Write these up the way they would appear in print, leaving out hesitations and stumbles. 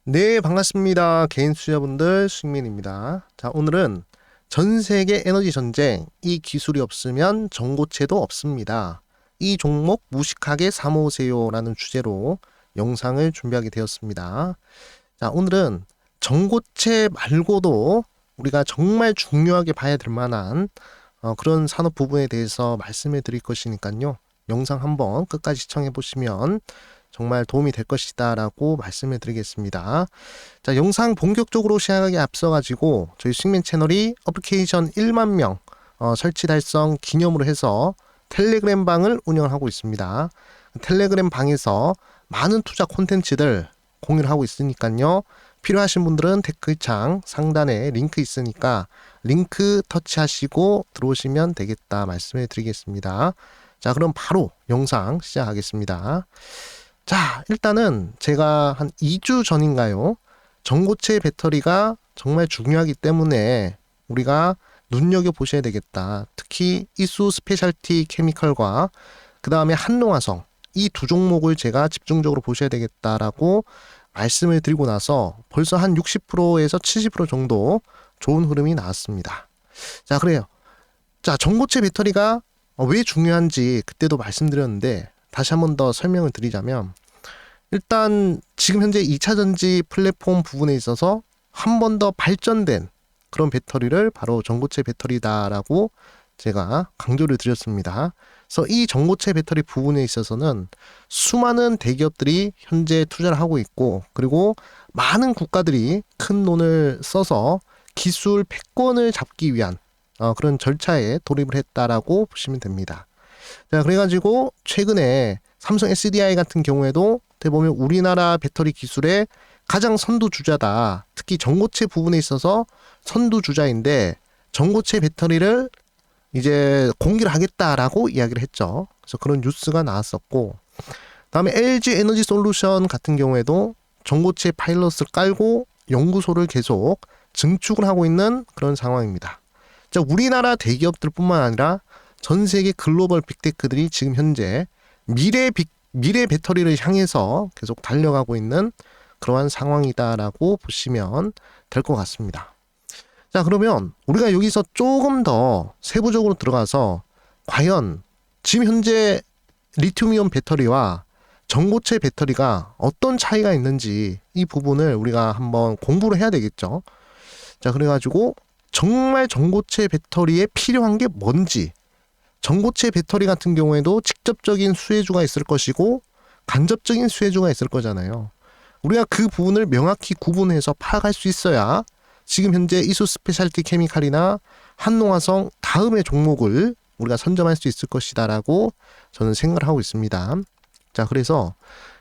네, 반갑습니다. 개인 투자분들 승민입니다. 자, 오늘은 전 세계 에너지 전쟁, 이 기술이 없으면 전고체도 없습니다. 이 종목 무식하게 사모으세요라는 주제로 영상을 준비하게 되었습니다. 자, 오늘은 전고체 말고도 우리가 정말 중요하게 봐야 될 만한 그런 산업 부분에 대해서 말씀을 드릴 것이니까요. 영상 한번 끝까지 시청해 보시면 정말 도움이 될 것이다 라고 말씀을 드리겠습니다. 자, 영상 본격적으로 시작하기 앞서 가지고 저희 승민 채널이 어플리케이션 1만 명 설치 달성 기념으로 해서 텔레그램 방을 운영하고 있습니다. 텔레그램 방에서 많은 투자 콘텐츠들 공유를 하고 있으니까요. 필요하신 분들은 댓글창 상단에 링크 있으니까 링크 터치하시고 들어오시면 되겠다 말씀을 드리겠습니다. 자, 그럼 바로 영상 시작하겠습니다. 자, 일단은 제가 한 2주 전인가요? 전고체 배터리가 정말 중요하기 때문에 우리가 눈여겨보셔야 되겠다. 특히 이수 스페셜티 케미컬과 그 다음에 한농화성 이 두 종목을 제가 집중적으로 보셔야 되겠다라고 말씀을 드리고 나서 벌써 한 60%에서 70% 정도 좋은 흐름이 나왔습니다. 자, 그래요. 자, 전고체 배터리가 왜 중요한지 그때도 말씀드렸는데 다시 한 번 더 설명을 드리자면 일단 지금 현재 2차 전지 플랫폼 부분에 있어서 한 번 더 발전된 그런 배터리를 바로 전고체 배터리다라고 제가 강조를 드렸습니다. 그래서 이 전고체 배터리 부분에 있어서는 수많은 대기업들이 현재 투자를 하고 있고 그리고 많은 국가들이 큰 돈을 써서 기술 패권을 잡기 위한 그런 절차에 돌입을 했다라고 보시면 됩니다. 자, 그래가지고 최근에 삼성 SDI 같은 경우에도 어떻게 보면 우리나라 배터리 기술의 가장 선두주자다. 특히 전고체 부분에 있어서 선두주자인데 전고체 배터리를 이제 공개를 하겠다라고 이야기를 했죠. 그래서 그런 뉴스가 나왔었고 다음에 LG 에너지 솔루션 같은 경우에도 전고체 파일럿을 깔고 연구소를 계속 증축을 하고 있는 그런 상황입니다. 자, 우리나라 대기업들뿐만 아니라 전 세계 글로벌 빅테크들이 지금 현재 미래 배터리를 향해서 계속 달려가고 있는 그러한 상황이다라고 보시면 될 것 같습니다. 자, 그러면 우리가 여기서 조금 더 세부적으로 들어가서 과연 지금 현재 리튬이온 배터리와 전고체 배터리가 어떤 차이가 있는지 이 부분을 우리가 한번 공부를 해야 되겠죠. 자, 그래가지고 정말 전고체 배터리에 필요한 게 뭔지 전고체 배터리 같은 경우에도 직접적인 수혜주가 있을 것이고 간접적인 수혜주가 있을 거잖아요. 우리가 그 부분을 명확히 구분해서 파악할 수 있어야 지금 현재 이수 스페셜티 케미칼이나 한농화성 다음의 종목을 우리가 선점할 수 있을 것이다라고 저는 생각을 하고 있습니다. 자, 그래서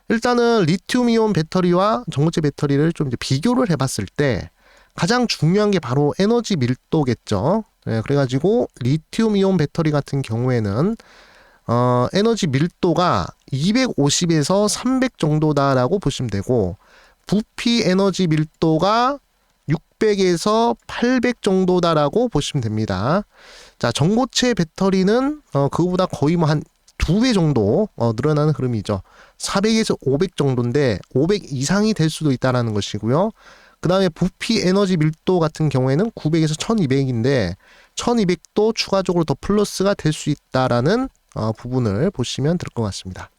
일단은 리튬이온 배터리와 전고체 배터리를 좀 이제 비교를 해봤을 때 가장 중요한 게 바로 에너지 밀도겠죠. 네, 그래가지고 리튬이온 배터리 같은 경우에는 에너지 밀도가 250에서 300 정도다라고 보시면 되고 부피 에너지 밀도가 600에서 800 정도다라고 보시면 됩니다. 자, 전고체 배터리는 그거보다 거의 뭐 한 2배 정도 늘어나는 흐름이죠. 400에서 500 정도인데 500 이상이 될 수도 있다라는 것이고요. 그 다음에 부피 에너지 밀도 같은 경우에는 900에서 1200인데 1200도 추가적으로 더 플러스가 될 수 있다라는 부분을 보시면 될 것 같습니다.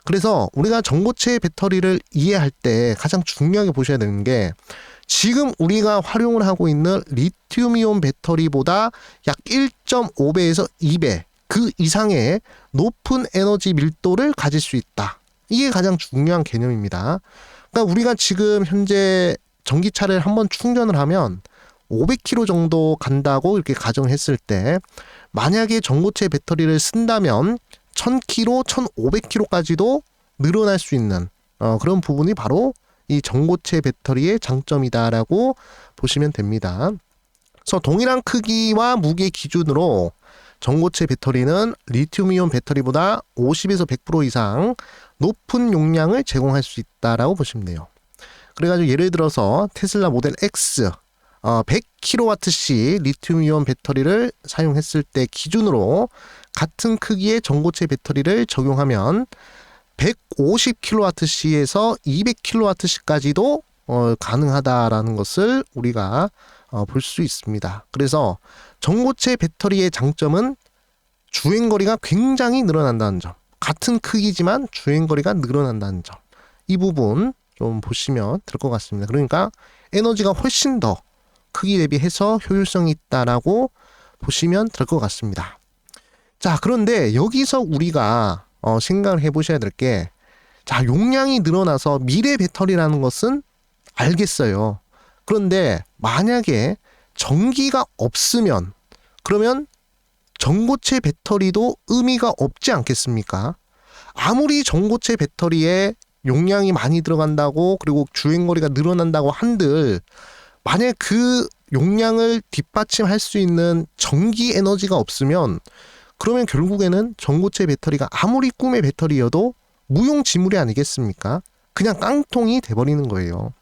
그래서 우리가 전고체 배터리를 이해할 때 가장 중요하게 보셔야 되는 게 지금 우리가 활용을 하고 있는 리튬이온 배터리보다 약 1.5배에서 2배 그 이상의 높은 에너지 밀도를 가질 수 있다. 이게 가장 중요한 개념입니다. 그러니까 우리가 지금 현재 전기차를 한번 충전을 하면 500km 정도 간다고 이렇게 가정했을 때 만약에 전고체 배터리를 쓴다면 1000km, 1500km까지도 늘어날 수 있는 그런 부분이 바로 이 전고체 배터리의 장점이다라고 보시면 됩니다. 그래서 동일한 크기와 무게 기준으로 전고체 배터리는 리튬이온 배터리보다 50에서 100% 이상 높은 용량을 제공할 수 있다라고 보시면 돼요. 그래가지고 예를 들어서 테슬라 모델 X 100kWh 리튬이온 배터리를 사용했을 때 기준으로 같은 크기의 전고체 배터리를 적용하면 150kWh에서 200kWh까지도 가능하다라는 것을 우리가 볼 수 있습니다. 그래서 전고체 배터리의 장점은 주행거리가 굉장히 늘어난다는 점. 같은 크기지만 주행거리가 늘어난다는 점. 이 부분 좀 보시면 될 것 같습니다. 그러니까 에너지가 훨씬 더 크기 대비해서 효율성이 있다라고 보시면 될 것 같습니다. 자, 그런데 여기서 우리가 생각을 해보셔야 될 게, 자, 용량이 늘어나서 미래 배터리라는 것은 알겠어요. 그런데 만약에 전기가 없으면, 그러면 전고체 배터리도 의미가 없지 않겠습니까? 아무리 전고체 배터리에 용량이 많이 들어간다고, 그리고 주행거리가 늘어난다고 한들, 만약 그 용량을 뒷받침할 수 있는 전기 에너지가 없으면, 그러면 결국에는 전고체 배터리가 아무리 꿈의 배터리여도 무용지물이 아니겠습니까? 그냥 깡통이 돼버리는 거예요.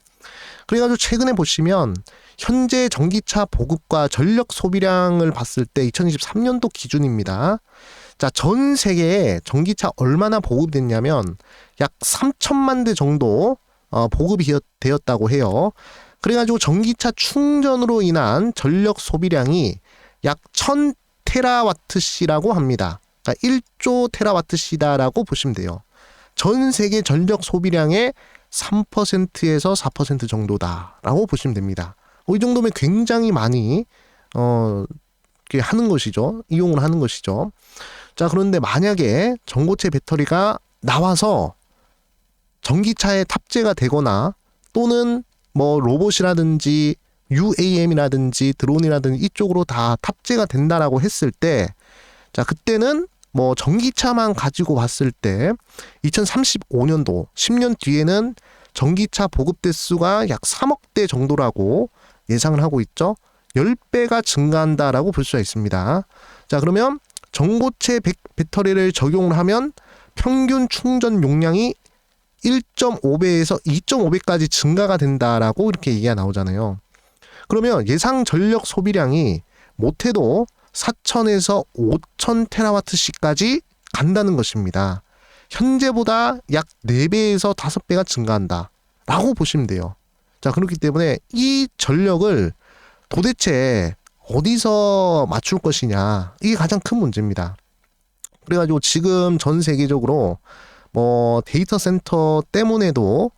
그래가지고 최근에 보시면 현재 전기차 보급과 전력 소비량을 봤을 때 2023년도 기준입니다. 자, 전 세계에 전기차 얼마나 보급됐냐면 약 3천만 대 정도 보급이 되었다고 해요. 그래가지고 전기차 충전으로 인한 전력 소비량이 약 1000테라와트시라고 합니다. 그러니까 1조 테라와트시다라고 보시면 돼요. 전 세계 전력 소비량의 3%에서 4% 정도다라고 보시면 됩니다. 이 정도면 굉장히 많이 하는 것이죠. 이용을 하는 것이죠. 자, 그런데 만약에 전고체 배터리가 나와서 전기차에 탑재가 되거나 또는 뭐 로봇이라든지 UAM이라든지 드론이라든지 이쪽으로 다 탑재가 된다라고 했을 때, 자, 그때는 뭐 전기차만 가지고 봤을 때 2035년도 10년 뒤에는 전기차 보급 대수가 약 3억 대 정도라고 예상을 하고 있죠. 10배가 증가한다라고 볼 수가 있습니다. 자, 그러면 전고체 배터리를 적용을 하면 평균 충전 용량이 1.5배에서 2.5배까지 증가가 된다라고 이렇게 얘기가 나오잖아요. 그러면 예상 전력 소비량이 못해도 4,000에서 5,000 테라와트시까지 간다는 것입니다. 현재보다 약 4배에서 5배가 증가한다 라고 보시면 돼요. 자, 그렇기 때문에 이 전력을 도대체 어디서 맞출 것이냐, 이게 가장 큰 문제입니다. 그래가지고 지금 전 세계적으로 뭐 데이터 센터 때문에도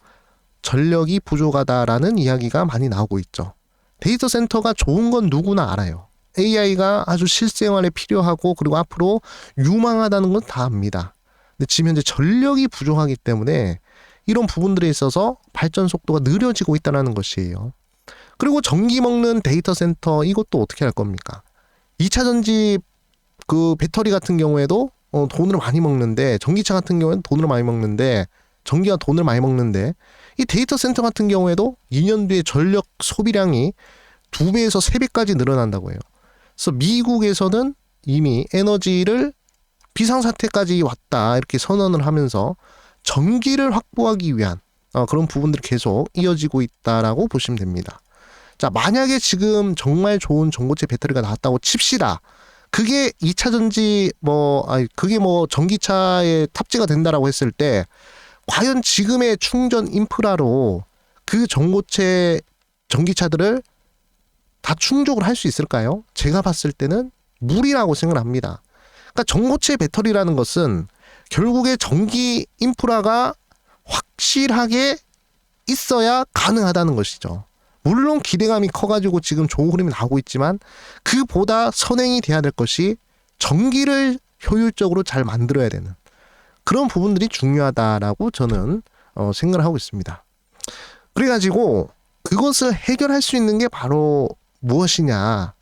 전력이 부족하다라는 이야기가 많이 나오고 있죠. 데이터 센터가 좋은 건 누구나 알아요. AI가 아주 실생활에 필요하고 그리고 앞으로 유망하다는 건 다 압니다. 근데 지금 현재 전력이 부족하기 때문에 이런 부분들에 있어서 발전 속도가 느려지고 있다는 것이에요. 그리고 전기 먹는 데이터 센터, 이것도 어떻게 할 겁니까? 2차 전지 그 배터리 같은 경우에도 돈을 많이 먹는데, 전기차 같은 경우에는 돈을 많이 먹는데, 전기가 돈을 많이 먹는데, 이 데이터 센터 같은 경우에도 2년 뒤에 전력 소비량이 2배에서 3배까지 늘어난다고 해요. 그래서 미국에서는 이미 에너지를 비상사태까지 왔다 이렇게 선언을 하면서 전기를 확보하기 위한 그런 부분들이 계속 이어지고 있다라고 보시면 됩니다. 자, 만약에 지금 정말 좋은 전고체 배터리가 나왔다고 칩시다. 그게 2차 전지 그게 전기차에 탑재가 된다라고 했을 때, 과연 지금의 충전 인프라로 그 전고체 전기차들을 다 충족을 할 수 있을까요? 제가 봤을 때는 무리라고 생각합니다. 그러니까 전고체 배터리라는 것은 결국에 전기 인프라가 확실하게 있어야 가능하다는 것이죠. 물론 기대감이 커가지고 지금 좋은 흐름이 나오고 있지만, 그보다 선행이 돼야 될 것이 전기를 효율적으로 잘 만들어야 되는 그런 부분들이 중요하다라고 저는 생각을 하고 있습니다. 그래가지고 그것을 해결할 수 있는 게 바로 무엇이냐라고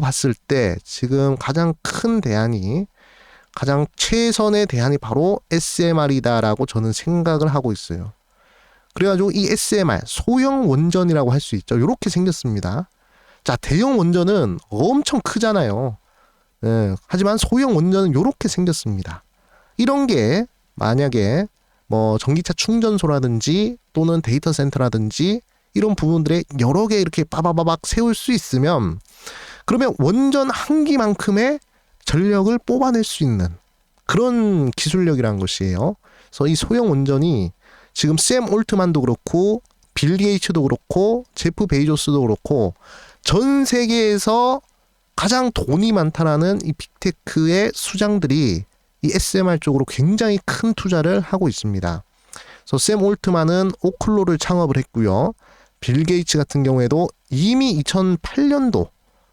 봤을 때, 지금 가장 큰 대안이, 가장 최선의 대안이 바로 SMR이다라고 저는 생각을 하고 있어요. 그래가지고 이 SMR, 소형 원전이라고 할 수 있죠. 이렇게 생겼습니다. 자, 대형 원전은 엄청 크잖아요. 하지만 소형 원전은 이렇게 생겼습니다. 이런 게 만약에 뭐 전기차 충전소라든지 또는 데이터 센터라든지 이런 부분들에 여러 개 이렇게 빠바바박 세울 수 있으면, 그러면 원전 한 기만큼의 전력을 뽑아낼 수 있는 그런 기술력이라는 것이에요. 그래서 이 소형 원전이 지금 샘 올트만도 그렇고 빌 게이츠도 그렇고 제프 베이조스도 그렇고 전 세계에서 가장 돈이 많다라는 이 빅테크의 수장들이 이 SMR 쪽으로 굉장히 큰 투자를 하고 있습니다. 그래서 샘 올트만은 오클로를 창업을 했고요. 빌 게이츠 같은 경우에도 이미 2008년도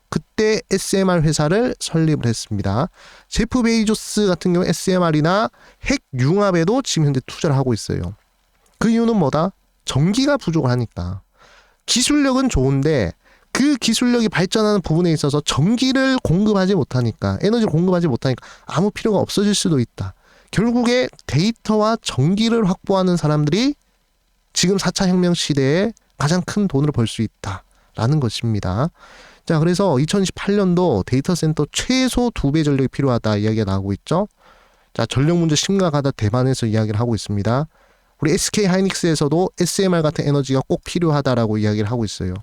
그때 SMR 회사를 설립을 했습니다. 제프 베이조스 같은 경우 SMR이나 핵 융합에도 지금 현재 투자를 하고 있어요. 그 이유는 뭐다? 전기가 부족을 하니까. 기술력은 좋은데 그 기술력이 발전하는 부분에 있어서 전기를 공급하지 못하니까, 에너지를 공급하지 못하니까 아무 필요가 없어질 수도 있다. 결국에 데이터와 전기를 확보하는 사람들이 지금 4차 혁명 시대에 가장 큰 돈을 벌 수 있다라는 것입니다. 자, 그래서 2018년도 데이터 센터 최소 2배 전력이 필요하다 이야기가 나오고 있죠. 자, 전력 문제 심각하다 대만에서 이야기를 하고 있습니다. 우리 SK 하이닉스에서도 SMR 같은 에너지가 꼭 필요하다라고 이야기를 하고 있어요.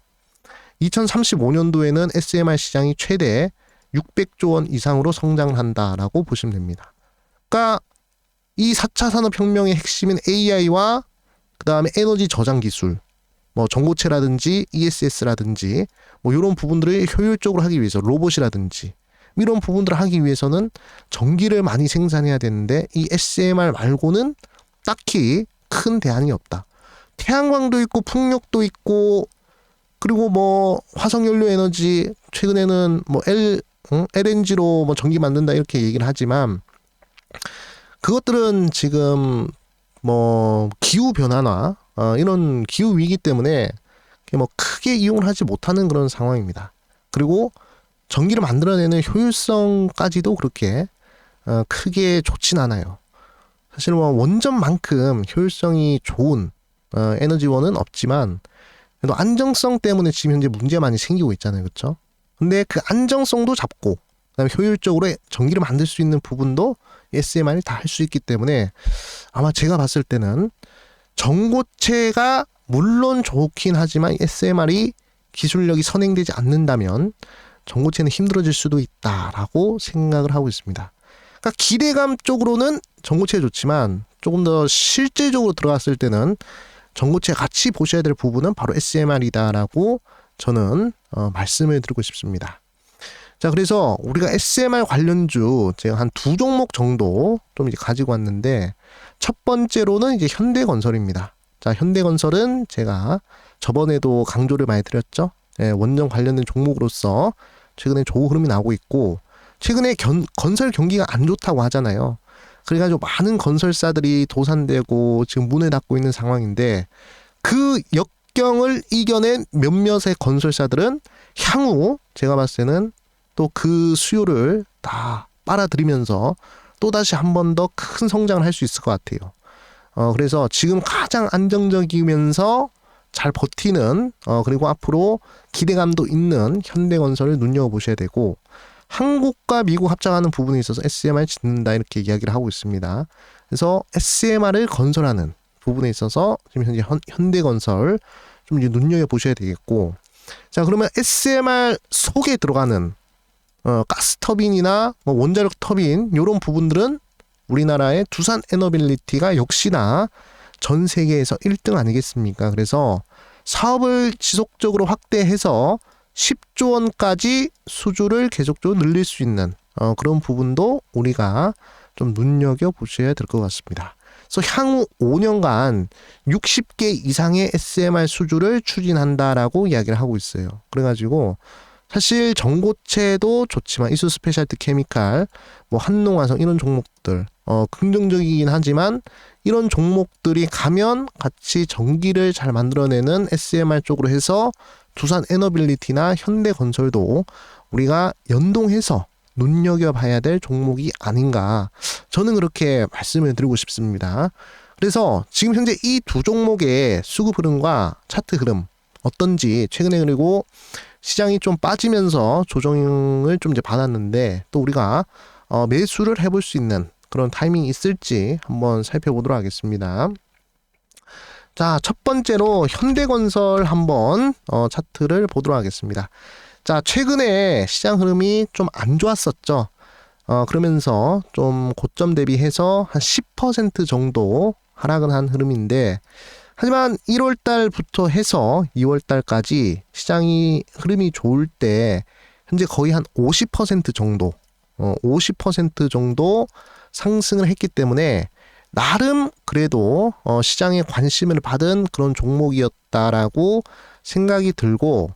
2035년도에는 SMR 시장이 최대 600조 원 이상으로 성장한다라고 보시면 됩니다. 그러니까 이 4차 산업혁명의 핵심인 AI와 그 다음에 에너지 저장 기술, 뭐 전고체라든지 ESS라든지 뭐 이런 부분들을 효율적으로 하기 위해서 로봇이라든지 이런 부분들을 하기 위해서는 전기를 많이 생산해야 되는데 이 SMR 말고는 딱히 큰 대안이 없다. 태양광도 있고 풍력도 있고 그리고 뭐 화석연료 에너지 최근에는 뭐 LNG로 뭐 전기 만든다 이렇게 얘기를 하지만 그것들은 지금 뭐 기후 변화나 이런 기후 위기 때문에 뭐 크게 이용을 하지 못하는 그런 상황입니다. 그리고 전기를 만들어내는 효율성까지도 그렇게 크게 좋진 않아요. 사실 뭐 원전만큼 효율성이 좋은 에너지원은 없지만 그래도 안정성 때문에 지금 현재 문제가 많이 생기고 있잖아요. 그렇죠? 근데 그 안정성도 잡고 그다음에 효율적으로 전기를 만들 수 있는 부분도 SMR이 다 할 수 있기 때문에 아마 제가 봤을 때는 전고체가 물론 좋긴 하지만 SMR이 기술력이 선행되지 않는다면 전고체는 힘들어질 수도 있다라고 생각을 하고 있습니다. 그러니까 기대감 쪽으로는 전고체가 좋지만 조금 더 실제적으로 들어갔을 때는 전고체 같이 보셔야 될 부분은 바로 SMR이다라고 저는 말씀을 드리고 싶습니다. 자, 그래서 우리가 SMR 관련주 제가 한 2종목 정도 좀 이제 가지고 왔는데 첫 번째로는 이제 현대건설입니다. 자, 현대건설은 제가 저번에도 강조를 많이 드렸죠. 예, 원전 관련된 종목으로서 최근에 좋은 흐름이 나오고 있고 최근에 건설 경기가 안 좋다고 하잖아요. 그래가지고 많은 건설사들이 도산되고 지금 문을 닫고 있는 상황인데 그 역경을 이겨낸 몇몇의 건설사들은 향후 제가 봤을 때는 또 그 수요를 다 빨아들이면서 또다시 한 번 더 큰 성장을 할 수 있을 것 같아요. 그래서 지금 가장 안정적이면서 잘 버티는 그리고 앞으로 기대감도 있는 현대건설을 눈여겨보셔야 되고 한국과 미국 합작하는 부분에 있어서 SMR 짓는다 이렇게 이야기를 하고 있습니다. 그래서 SMR을 건설하는 부분에 있어서 지금 현재 현대건설 좀 이제 눈여겨보셔야 되겠고 자 그러면 SMR 속에 들어가는 가스터빈이나 뭐 원자력 터빈 이런 부분들은 우리나라의 두산 에너빌리티가 역시나 전 세계에서 1등 아니겠습니까? 그래서 사업을 지속적으로 확대해서 10조 원까지 수주를 계속적으로 늘릴 수 있는 그런 부분도 우리가 좀 눈여겨보셔야 될 것 같습니다. 그래서 향후 5년간 60개 이상의 SMR 수주를 추진한다라고 이야기를 하고 있어요. 그래가지고 사실 전고체도 좋지만 이수 스페셜티 케미칼, 뭐 한농화성 이런 종목들 긍정적이긴 하지만 이런 종목들이 가면 같이 전기를 잘 만들어내는 SMR 쪽으로 해서 두산 에너빌리티나 현대건설도 우리가 연동해서 눈여겨봐야 될 종목이 아닌가 저는 그렇게 말씀을 드리고 싶습니다. 그래서 지금 현재 이 두 종목의 수급 흐름과 차트 흐름 어떤지 최근에 그리고 시장이 좀 빠지면서 조정을 좀 이제 받았는데 또 우리가 매수를 해볼 수 있는 그런 타이밍이 있을지 한번 살펴보도록 하겠습니다. 자, 첫 번째로 현대건설 한번 차트를 보도록 하겠습니다. 자, 최근에 시장 흐름이 좀 안 좋았었죠. 그러면서 좀 고점 대비해서 한 10% 정도 하락을 한 흐름인데 한 하지만 1월 달부터 해서 2월 달까지 시장이 흐름이 좋을 때 현재 거의 한 50% 정도 50% 정도 상승을 했기 때문에 나름 그래도 시장에 관심을 받은 그런 종목이었다라고 생각이 들고,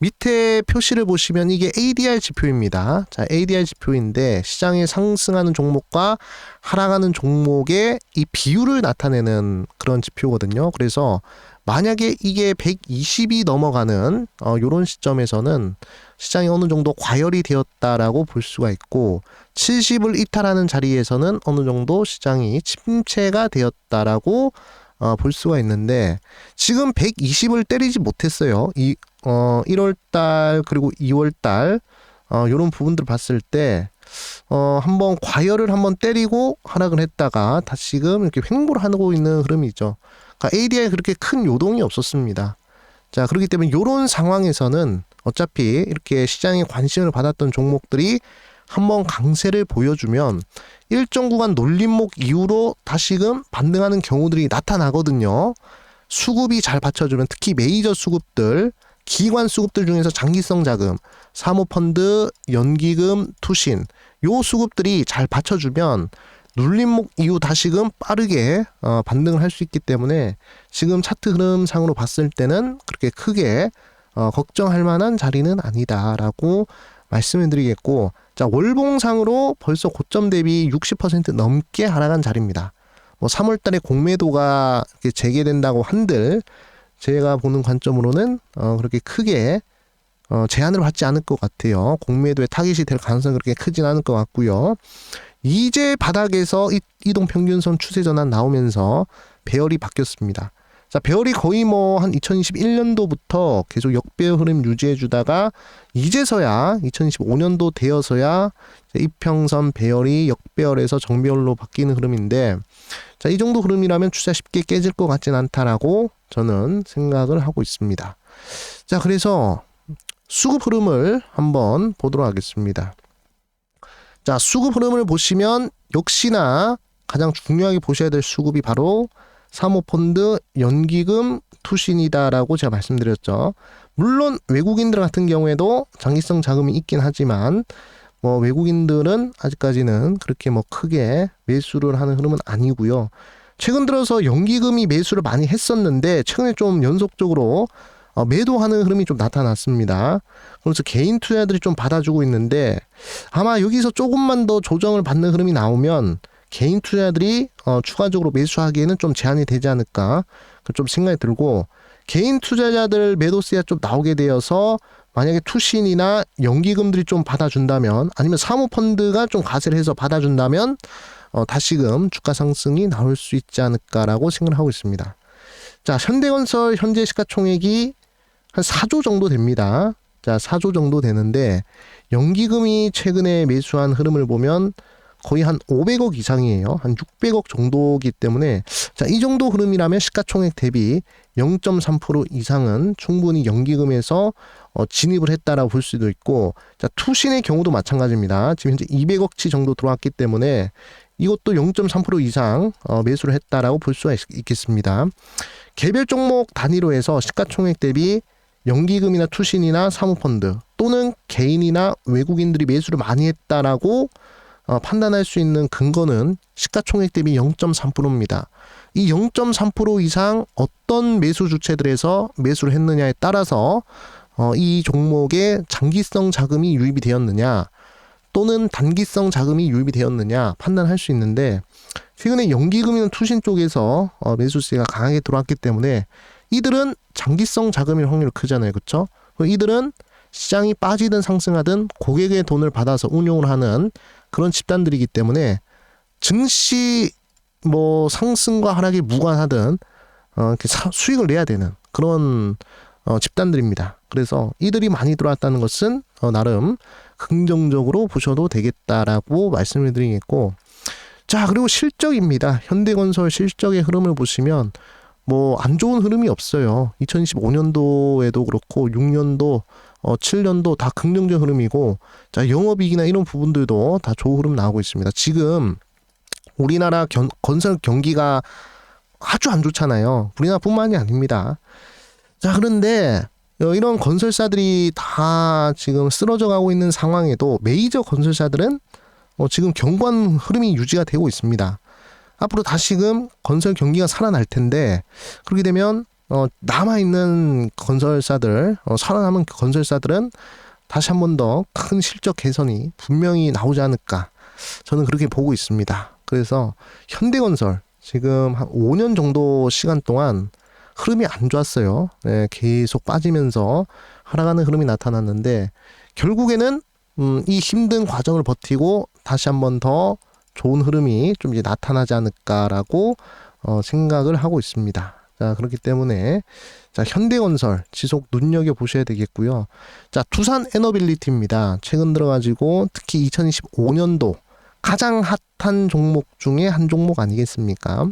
밑에 표시를 보시면 이게 ADR 지표입니다. 자, ADR 지표인데 시장에 상승하는 종목과 하락하는 종목의 이 비율을 나타내는 그런 지표거든요. 그래서 만약에 이게 120이 넘어가는 요런 시점에서는 시장이 어느 정도 과열이 되었다라고 볼 수가 있고, 70을 이탈하는 자리에서는 어느 정도 시장이 침체가 되었다라고 볼 수가 있는데, 지금 120을 때리지 못했어요. 1월달 그리고 2월달 요런 부분들 봤을 때 한번 과열을 한번 때리고 하락을 했다가 다시금 이렇게 횡보를 하고 있는 흐름이죠. 그러니까 ADR에 그렇게 큰 요동이 없었습니다. 자, 그렇기 때문에 요런 상황에서는 어차피 이렇게 시장에 관심을 받았던 종목들이 한번 강세를 보여주면 일정 구간 놀림목 이후로 다시금 반등하는 경우들이 나타나거든요. 수급이 잘 받쳐주면, 특히 메이저 수급들, 기관 수급들 중에서 장기성 자금, 사모펀드, 연기금, 투신, 요 수급들이 잘 받쳐주면 눌림목 이후 다시금 빠르게 반등을 할 수 있기 때문에 지금 차트 흐름상으로 봤을 때는 그렇게 크게 걱정할 만한 자리는 아니다라고 말씀을 드리겠고, 자, 월봉상으로 벌써 고점 대비 60% 넘게 하락한 자리입니다. 뭐 3월달에 공매도가 이렇게 재개된다고 한들 제가 보는 관점으로는 그렇게 크게 제한을 받지 않을 것 같아요. 공매도에 타깃이 될 가능성이 그렇게 크진 않을 것 같고요. 이제 바닥에서 이동평균선 추세 전환 나오면서 배열이 바뀌었습니다. 자, 배열이 거의 뭐 한 2021년도부터 계속 역배열 흐름 유지해 주다가 이제서야 2025년도 되어서야 이평선 배열이 역배열에서 정배열로 바뀌는 흐름인데, 자, 이 정도 흐름이라면 추세 쉽게 깨질 것 같진 않다라고 저는 생각을 하고 있습니다. 자, 그래서 수급 흐름을 한번 보도록 하겠습니다. 자, 수급 흐름을 보시면 역시나 가장 중요하게 보셔야 될 수급이 바로 사모펀드, 연기금, 투신이다라고 제가 말씀드렸죠. 물론 외국인들 같은 경우에도 장기성 자금이 있긴 하지만 뭐 외국인들은 아직까지는 그렇게 뭐 크게 매수를 하는 흐름은 아니고요. 최근 들어서 연기금이 매수를 많이 했었는데 최근에 좀 연속적으로 매도하는 흐름이 좀 나타났습니다. 그래서 개인 투자들이 좀 받아주고 있는데, 아마 여기서 조금만 더 조정을 받는 흐름이 나오면 개인 투자들이 추가적으로 매수하기에는 좀 제한이 되지 않을까 좀 생각이 들고, 개인 투자자들 매도세가 좀 나오게 되어서 만약에 투신이나 연기금들이 좀 받아준다면, 아니면 사모펀드가 좀 가세를 해서 받아준다면 다시금 주가 상승이 나올 수 있지 않을까라고 생각을 하고 있습니다. 자, 현대건설 현재 시가총액이 한 4조 정도 됩니다. 자, 4조 정도 되는데 연기금이 최근에 매수한 흐름을 보면 거의 한 500억 이상이에요. 한 600억 정도이기 때문에, 자, 이 정도 흐름이라면 시가총액 대비 0.3% 이상은 충분히 연기금에서 진입을 했다라고 볼 수도 있고, 자, 투신의 경우도 마찬가지입니다. 지금 현재 200억치 정도 들어왔기 때문에 이것도 0.3% 이상 매수를 했다라고 볼 수가 있겠습니다. 개별 종목 단위로 해서 시가총액 대비 연기금이나 투신이나 사모펀드 또는 개인이나 외국인들이 매수를 많이 했다라고 판단할 수 있는 근거는 시가총액 대비 0.3%입니다. 이 0.3% 이상 어떤 매수 주체들에서 매수를 했느냐에 따라서 이 종목에 장기성 자금이 유입이 되었느냐 또는 단기성 자금이 유입이 되었느냐 판단할 수 있는데, 최근에 연기금이나 투신 쪽에서 매수세가 강하게 들어왔기 때문에 이들은 장기성 자금일 확률이 크잖아요. 그렇죠? 이들은 시장이 빠지든 상승하든 고객의 돈을 받아서 운용을 하는 그런 집단들이기 때문에 증시 뭐 상승과 하락이 무관하든 이렇게 수익을 내야 되는 그런 집단들입니다. 그래서 이들이 많이 들어왔다는 것은 나름 긍정적으로 보셔도 되겠다라고 말씀을 드리겠고, 자, 그리고 실적입니다. 현대건설 실적의 흐름을 보시면 뭐 안 좋은 흐름이 없어요. 2025년도에도 그렇고 6년도 7년도 다 긍정적 흐름이고, 자, 영업이익이나 이런 부분들도 다 좋은 흐름 나오고 있습니다. 지금 우리나라 건설 경기가 아주 안 좋잖아요. 우리나라뿐만이 아닙니다. 자, 그런데 이런 건설사들이 다 지금 쓰러져 가고 있는 상황에도 메이저 건설사들은 지금 견고한 흐름이 유지가 되고 있습니다. 앞으로 다시금 건설 경기가 살아날 텐데, 그렇게 되면 남아있는 건설사들, 살아남은 건설사들은 다시 한 번 더 큰 실적 개선이 분명히 나오지 않을까, 저는 그렇게 보고 있습니다. 그래서 현대건설 지금 한 5년 정도 시간 동안 흐름이 안 좋았어요. 네, 계속 빠지면서 하락하는 흐름이 나타났는데, 결국에는 이 힘든 과정을 버티고 다시 한 번 더 좋은 흐름이 좀 이제 나타나지 않을까라고 생각을 하고 있습니다. 자, 그렇기 때문에 자, 현대건설 지속 눈여겨 보셔야 되겠고요. 자, 두산 에너빌리티입니다. 최근 들어가지고 특히 2025년도 가장 핫한 종목 중에 한 종목 아니겠습니까?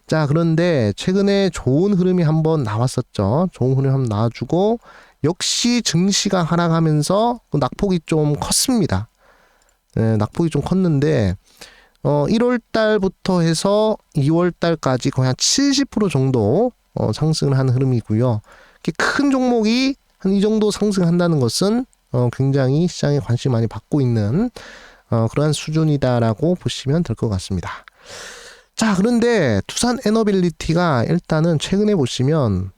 자, 그런데 최근에 좋은 흐름이 한번 나왔었죠. 좋은 흐름이 한번 나와주고, 역시 증시가 하락하면서 그 낙폭이 좀 컸습니다. 네, 낙폭이 좀 컸는데 1월 달부터 해서 2월 달까지 거의 한 70% 정도 상승을 한 흐름이고요. 이렇게 큰 종목이 한 이 정도 상승한다는 것은 굉장히 시장에 관심 많이 받고 있는 그러한 수준이다라고 보시면 될 것 같습니다. 자, 그런데 두산 에너빌리티가 일단은 최근에 보시면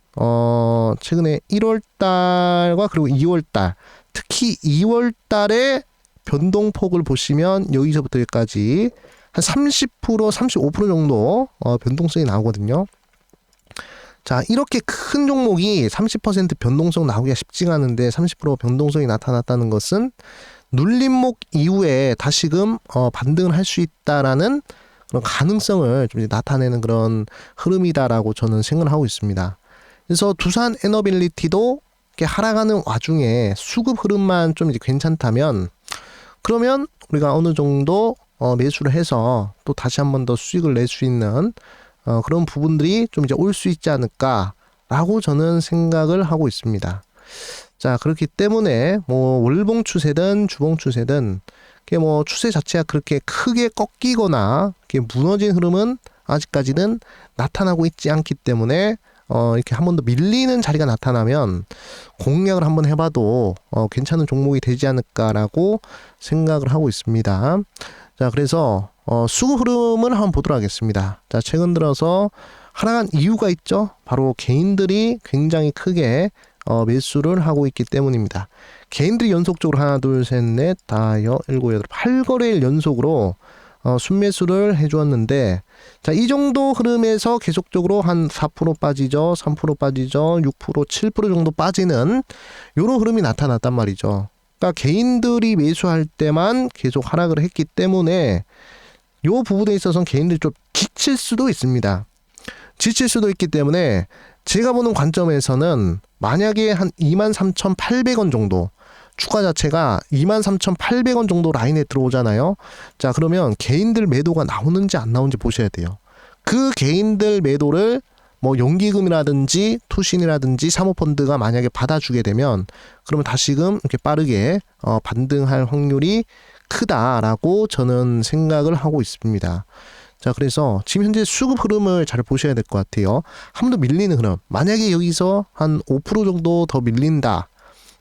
최근에 1월 달과 그리고 2월 달, 특히 2월 달에 변동폭을 보시면 여기서부터 여기까지 한 30%, 35% 정도 변동성이 나오거든요. 자, 이렇게 큰 종목이 30% 변동성 나오기가 쉽지가 않은데 30% 변동성이 나타났다는 것은 눌림목 이후에 다시금 반등을 할 수 있다라는 그런 가능성을 좀 나타내는 그런 흐름이다라고 저는 생각을 하고 있습니다. 그래서 두산 에너빌리티도 이렇게 하락하는 와중에 수급 흐름만 좀 이제 괜찮다면, 그러면 우리가 어느 정도 매수를 해서 또 다시 한 번 더 수익을 낼 수 있는 그런 부분들이 좀 이제 올 수 있지 않을까라고 저는 생각을 하고 있습니다. 자, 그렇기 때문에 뭐 월봉 추세든 주봉 추세든 뭐 추세 자체가 그렇게 크게 꺾이거나 이렇게 무너진 흐름은 아직까지는 나타나고 있지 않기 때문에 이렇게 한 번 더 밀리는 자리가 나타나면 공략을 한번 해봐도 괜찮은 종목이 되지 않을까라고 생각을 하고 있습니다. 자, 그래서 수급 흐름을 한번 보도록 하겠습니다. 자, 최근 들어서 하락한 이유가 있죠. 바로 개인들이 굉장히 크게 매수를 하고 있기 때문입니다. 개인들이 연속적으로 하나, 둘, 셋, 넷, 다, 여, 일곱, 여덟, 8거래일 연속으로 순매수를 해주었는데, 자, 이 정도 흐름에서 계속적으로 한 4% 빠지죠, 3% 빠지죠, 6%, 7% 정도 빠지는 요런 흐름이 나타났단 말이죠. 그러니까 개인들이 매수할 때만 계속 하락을 했기 때문에 요 부분에 있어서는 개인들이 좀 지칠 수도 있습니다. 지칠 수도 있기 때문에 제가 보는 관점에서는 만약에 한 23,800원 정도, 주가 자체가 23,800원 정도 라인에 들어오잖아요. 자, 그러면 개인들 매도가 나오는지 안 나오는지 보셔야 돼요. 그 개인들 매도를 뭐 연기금이라든지 투신이라든지 사모펀드가 만약에 받아주게 되면, 그러면 다시금 이렇게 빠르게 반등할 확률이 크다라고 저는 생각을 하고 있습니다. 자, 그래서 지금 현재 수급 흐름을 잘 보셔야 될 것 같아요. 한 번 더 밀리는 흐름, 만약에 여기서 한 5% 정도 더 밀린다,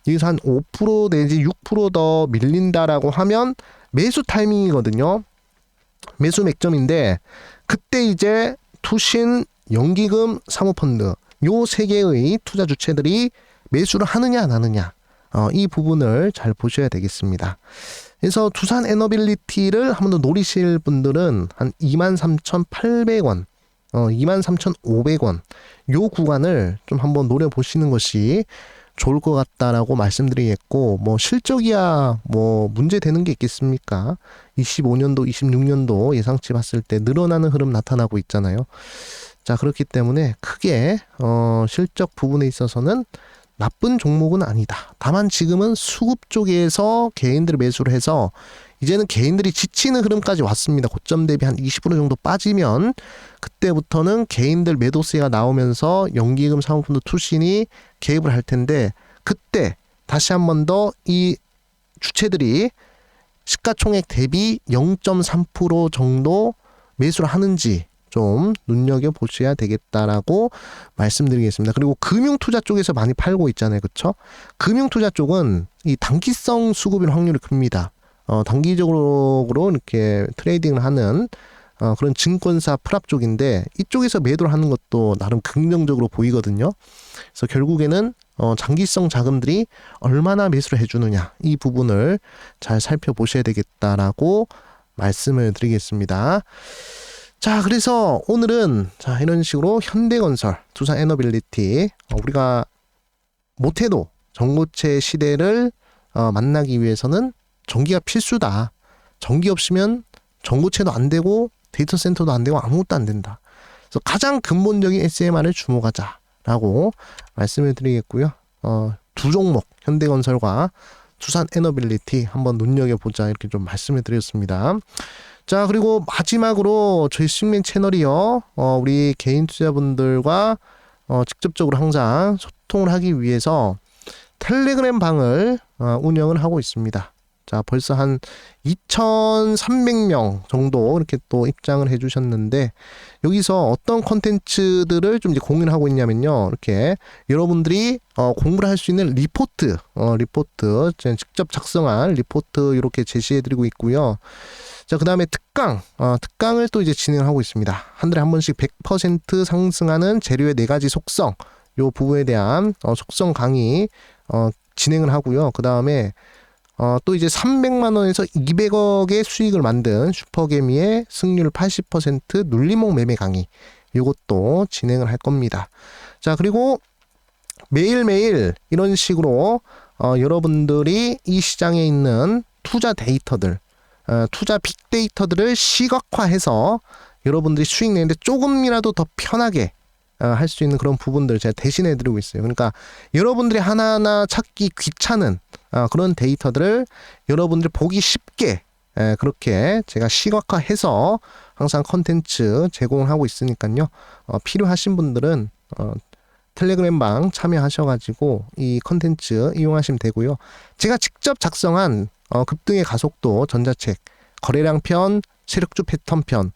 여기서 한 5% 내지 6% 더 밀린다라고 하면 매수 타이밍이거든요. 매수 맥점인데, 그때 이제 투신, 연기금, 사모펀드 요 세 개의 투자 주체들이 매수를 하느냐 안 하느냐, 이 부분을 잘 보셔야 되겠습니다. 그래서 두산 에너빌리티를 한 번 더 노리실 분들은 한 23,800원, 23,500원 요 구간을 좀 한번 노려보시는 것이 좋을 것 같다라고 말씀드리겠고, 뭐 실적이야 뭐 문제 되는 게 있겠습니까? 25년도, 26년도 예상치 봤을 때 늘어나는 흐름 나타나고 있잖아요. 자, 그렇기 때문에 크게 실적 부분에 있어서는 나쁜 종목은 아니다. 다만 지금은 수급 쪽에서 개인들 매수를 해서 이제는 개인들이 지치는 흐름까지 왔습니다. 고점 대비 한 20% 정도 빠지면 그때부터는 개인들 매도세가 나오면서 연기금, 사모펀드, 투신이 개입을 할 텐데, 그때 다시 한 번 더 이 주체들이 시가총액 대비 0.3% 정도 매수를 하는지, 좀 눈여겨보셔야 되겠다라고 말씀드리겠습니다. 그리고 금융투자 쪽에서 많이 팔고 있잖아요. 그쵸? 금융투자 쪽은 이 단기성 수급일 확률이 큽니다. 단기적으로 이렇게 트레이딩을 하는 그런 증권사 프랍 쪽인데 이쪽에서 매도를 하는 것도 나름 긍정적으로 보이거든요. 그래서 결국에는 장기성 자금들이 얼마나 매수를 해주느냐 이 부분을 잘 살펴보셔야 되겠다라고 말씀을 드리겠습니다. 자, 그래서 오늘은 자 이런 식으로 현대건설, 두산에너빌리티 우리가 못해도 전고체 시대를 만나기 위해서는 전기가 필수다. 전기 없으면 전고체도 안 되고 데이터 센터도 안 되고 아무것도 안 된다. 그래서 가장 근본적인 SMR을 주목하자라고 말씀을 드리겠고요. 두 종목 현대건설과 두산에너빌리티 한번 눈여겨보자 이렇게 좀 말씀을 드렸습니다. 자, 그리고 마지막으로 저희 수익맨 채널이요. 우리 개인 투자분들과 직접적으로 항상 소통을 하기 위해서 텔레그램 방을 운영을 하고 있습니다. 자, 벌써 한 2,300명 정도 이렇게 또 입장을 해주셨는데 여기서 어떤 컨텐츠들을 좀 이제 공유를 하고 있냐면요. 이렇게 여러분들이 공부를 할 수 있는 리포트, 제가 직접 작성한 리포트 이렇게 제시해드리고 있고요. 자, 그 다음에 특강을 또 이제 진행을 하고 있습니다. 한 달에 한 번씩 100% 상승하는 재료의 4가지 속성, 요 부분에 대한 속성 강의 진행을 하고요. 그 다음에 또 이제 300만 원에서 200억의 수익을 만든 슈퍼개미의 승률 80% 눌림목 매매 강의 이것도 진행을 할 겁니다. 자, 그리고 매일매일 이런 식으로 여러분들이 이 시장에 있는 투자 데이터들, 투자 빅데이터들을 시각화해서 여러분들이 수익 내는데 조금이라도 더 편하게 할 수 있는 그런 부분들 제가 대신해 드리고 있어요. 그러니까 여러분들이 하나하나 찾기 귀찮은 그런 데이터들을 여러분들이 보기 쉽게 그렇게 제가 시각화해서 항상 컨텐츠 제공을 하고 있으니까요. 필요하신 분들은 텔레그램 방 참여하셔가지고 이 컨텐츠 이용하시면 되고요. 제가 직접 작성한 급등의 가속도 전자책, 거래량 편, 세력주 패턴 편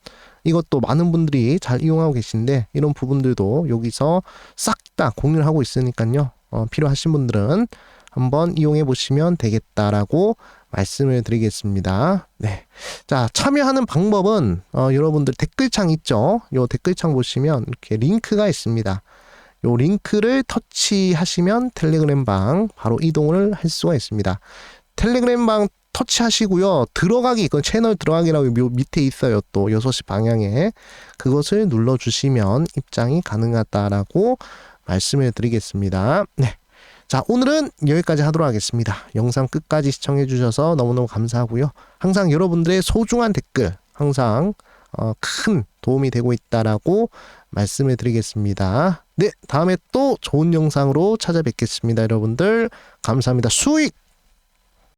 이것도 많은 분들이 잘 이용하고 계신데 이런 부분들도 여기서 싹 다 공유를 하고 있으니까요. 필요하신 분들은 한번 이용해 보시면 되겠다라고 말씀을 드리겠습니다. 네. 자, 참여하는 방법은 여러분들 댓글창 있죠? 요 댓글창 보시면 이렇게 링크가 있습니다. 요 링크를 터치하시면 텔레그램 방 바로 이동을 할 수가 있습니다. 텔레그램 방 터치하시고요. 들어가기, 이건 채널 들어가기라고 밑에 있어요. 또 6시 방향에. 그것을 눌러주시면 입장이 가능하다라고 말씀을 드리겠습니다. 네. 자, 오늘은 여기까지 하도록 하겠습니다. 영상 끝까지 시청해 주셔서 너무너무 감사하고요. 항상 여러분들의 소중한 댓글 항상 큰 도움이 되고 있다라고 말씀을 드리겠습니다. 네, 다음에 또 좋은 영상으로 찾아뵙겠습니다. 여러분들 감사합니다. 수익!